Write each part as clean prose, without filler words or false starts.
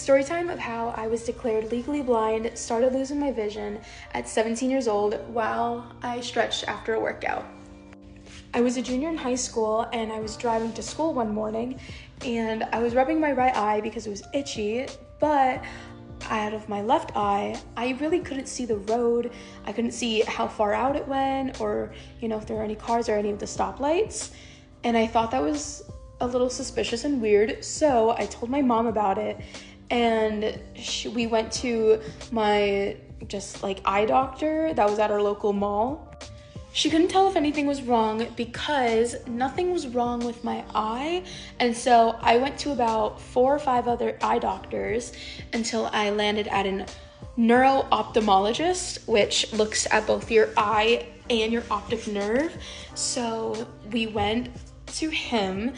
Story time of how I was declared legally blind, started losing my vision at 17 years old while I stretched after a workout. I was a junior in high school and I was driving to school one morning and I was rubbing my right eye because it was itchy, but out of my left eye, I really couldn't see the road. I couldn't see how far out it went or, if there were any cars or any of the stoplights. And I thought that was a little suspicious and weird. So I told my mom about it and we went to my eye doctor that was at our local mall. She couldn't tell if anything was wrong because nothing was wrong with my eye. And so I went to about 4 or 5 other eye doctors until I landed at a neuro-ophthalmologist, which looks at both your eye and your optic nerve. So we went to him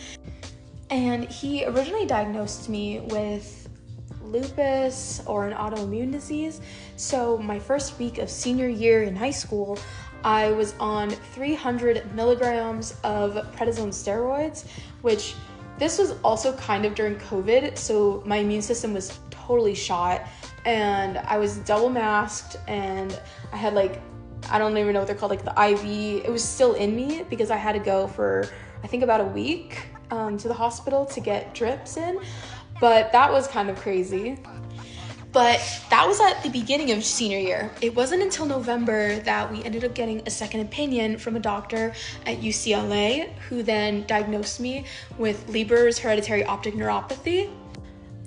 and he originally diagnosed me with lupus or an autoimmune disease. So my first week of senior year in high school, I was on 300 milligrams of prednisone steroids, which this was also kind of during COVID, so my immune system was totally shot, and I was double masked, and I had I don't even know what they're called, the IV, it was still in me because I had to go for, I think, about a week to the hospital to get drips in, but that was kind of crazy. But that was at the beginning of senior year. It wasn't until November that we ended up getting a second opinion from a doctor at UCLA who then diagnosed me with Leber's hereditary optic neuropathy.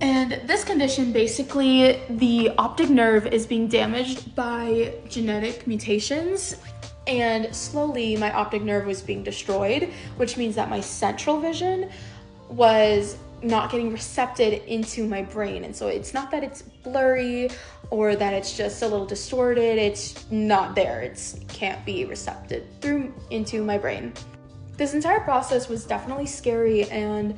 And this condition, basically, the optic nerve is being damaged by genetic mutations, and slowly my optic nerve was being destroyed, which means that my central vision was not getting recepted into my brain. And so it's not that it's blurry or that it's just a little distorted, it's not there. It can't be recepted through into my brain. This entire process was definitely scary and,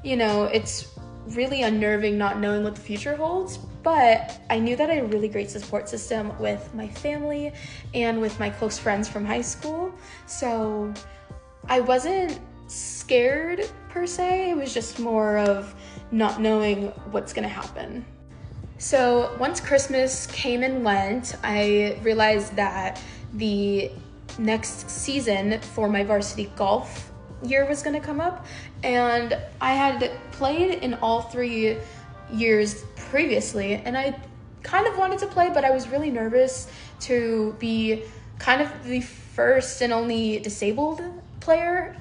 it's really unnerving not knowing what the future holds, but I knew that I had a really great support system with my family and with my close friends from high school. So I wasn't scared per se, it was just more of not knowing what's gonna happen. So once Christmas came and went, I realized that the next season for my varsity golf year was gonna come up, and I had played in all 3 years previously, and I kind of wanted to play, but I was really nervous to be kind of the first and only disabled player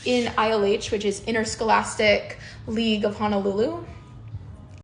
in ILH, which is Interscholastic League of Honolulu.